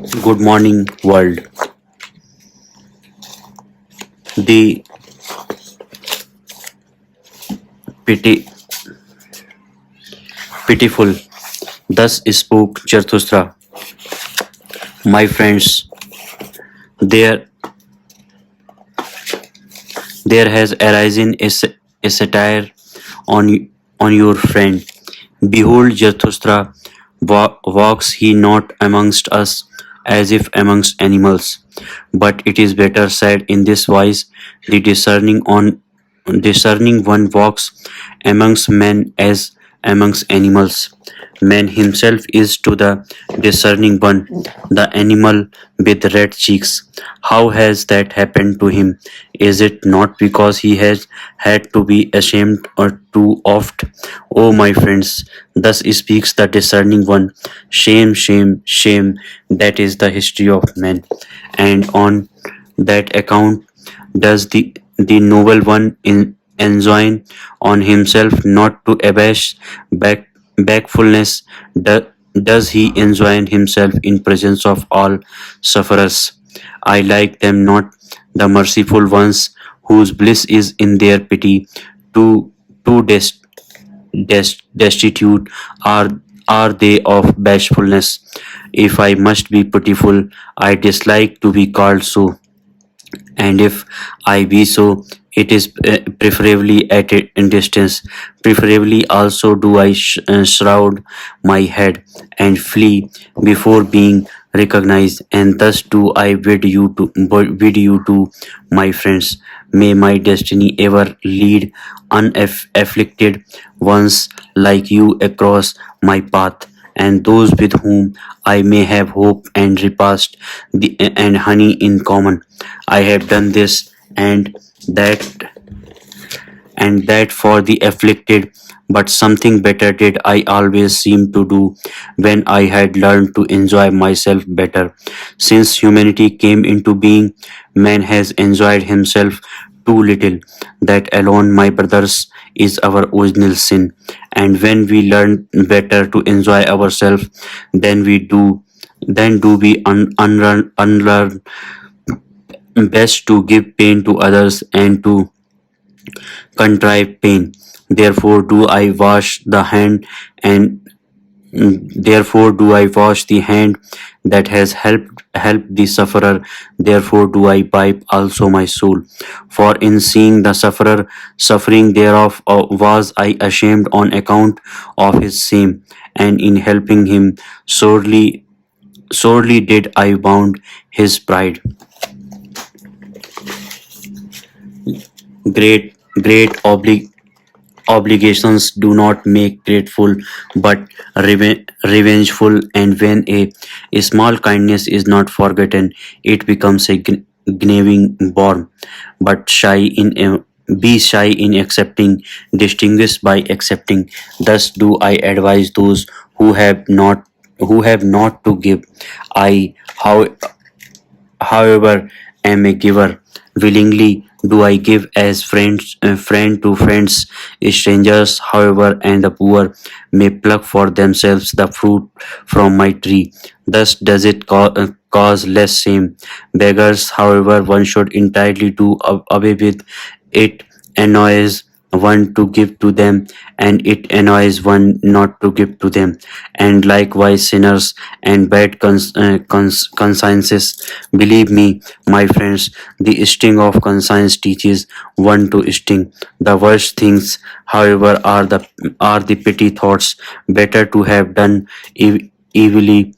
Good morning, world. The pity, pitiful. Thus spoke Zarathustra. My friends, there, there has arisen a satire on your friend. Behold, Zarathustra walks he not amongst us as if amongst animals, but it is better said in this wise: the discerning one walks amongst men as amongst animals. Man himself is to the discerning one the animal with red cheeks. How has that happened to him? Is it not because he has had to be ashamed or too oft? O my friends, thus speaks the discerning one. Shame, shame, shame, that is the history of men. And on that account does the noble one enjoin on himself not to abash backwardness? Does he enjoin himself in presence of all sufferers? I like them not, the merciful ones, whose bliss is in their pity. Too, too destitute are they of bashfulness. If I must be pitiful, I dislike to be called so, and if I be so, it is preferably at a distance. Preferably also do I shroud my head and flee before being recognized, and thus do I bid you to my friends. May my destiny ever lead unafflicted ones like you across my path, and those with whom I may have hope and repast and honey in common. I have done this that and that for the afflicted, but something better did I always seem to do when I had learned to enjoy myself better. Since humanity came into being, man has enjoyed himself too little. That alone, my brothers, is our original sin. And when we learn better to enjoy ourselves, then do we unlearn best to give pain to others and to contrive pain. Therefore do I wash the hand and therefore do I wash the hand that has helped the sufferer. Therefore do I pipe also my soul. For in seeing the sufferer suffering thereof was I ashamed on account of his shame, and in helping him sorely did I wound his pride. Great obligations do not make grateful but revengeful, and when a small kindness is not forgotten, it becomes a gnawing born. But be shy in accepting, distinguished by accepting. Thus do I advise those who have not to give. I how however am a giver. Willingly do I give as friend to friends. Strangers, however, and the poor may pluck for themselves the fruit from my tree. Thus does it cause less shame. Beggars, however, one should entirely do away with. It annoys one to give to them, and it annoys one not to give to them. And likewise sinners and bad consciences. Believe me, my friends, the sting of conscience teaches one to sting. The worst things, however, are the petty thoughts. Better to have done evilly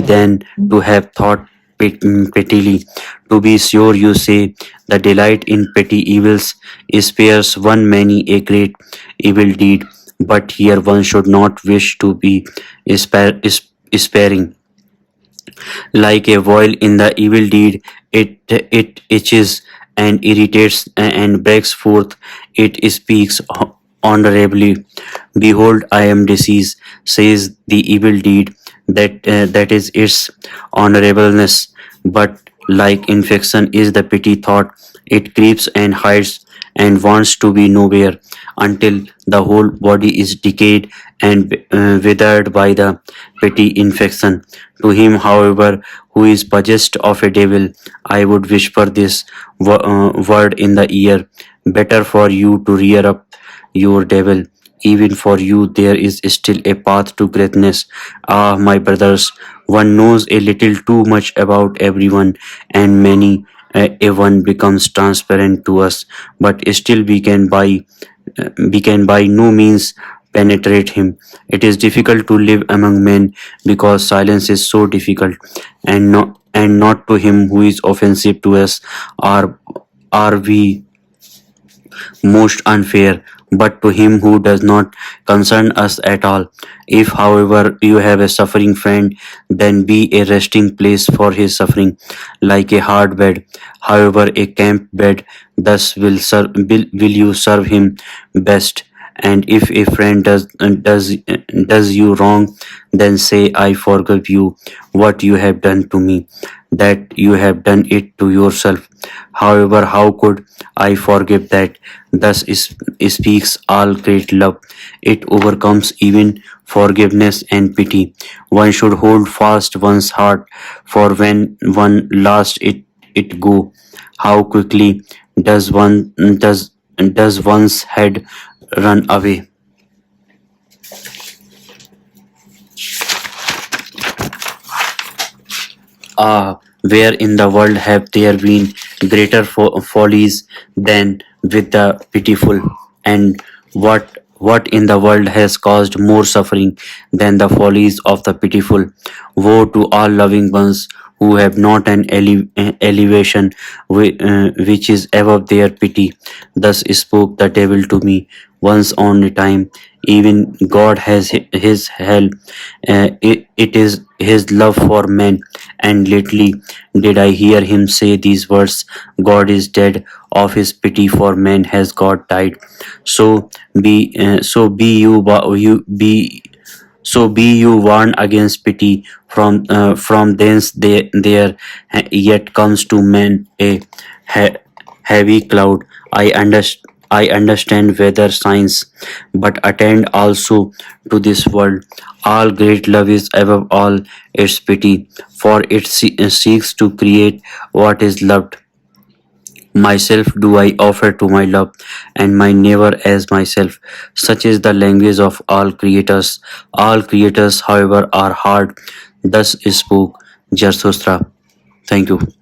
than to have thought pettily. To be sure, you say, the delight in petty evils spares one many a great evil deed. But here one should not wish to be sparing. Like a boil in the evil deed, it itches and irritates and breaks forth. It speaks honorably. Behold, I am disease, says the evil deed. That is its honorableness. But like infection is the pity thought. It creeps and hides and wants to be nowhere until the whole body is decayed and withered by the petty infection. To him, however, who is possessed of a devil, I would whisper this word in the ear: better for you to rear up your devil. Even for you, there is still a path to greatness. Ah, my brothers, one knows a little too much about everyone, and many a one becomes transparent to us, but still we can by no means penetrate him. It is difficult to live among men because silence is so difficult, and not to him who is offensive to us are are we most unfair, but to him who does not concern us at all. If, however, you have a suffering friend, then be a resting place for his suffering, like a hard bed, however, a camp bed. Thus will you serve him best. And if a friend does you wrong, then say, I forgive you what you have done to me, that you have done it to yourself. However, how could I forgive that? Thus speaks all great love. It overcomes even forgiveness and pity. One should hold fast one's heart, for when one lost it go, how quickly does one does one's head run away. Ah, where in the world have there been greater follies than with the pitiful? And what in the world has caused more suffering than the follies of the pitiful? Woe to all loving ones who have not an elevation which is above their pity. Thus spoke the devil to me once on a time. Even God has his hell. It is his love for men. And lately did I hear him say these words: God is dead. Of his pity for men has God died. So so be you you be so be you warned against pity. From thence there yet comes to men a he- heavy cloud. I understand weather science, but attend also to this world. All great love is above all its pity, for it seeks to create what is loved. Myself do I offer to my love, and my neighbor as myself. Such is the language of all creators. All creators, however, are hard. Thus spoke Zarathustra. Thank you.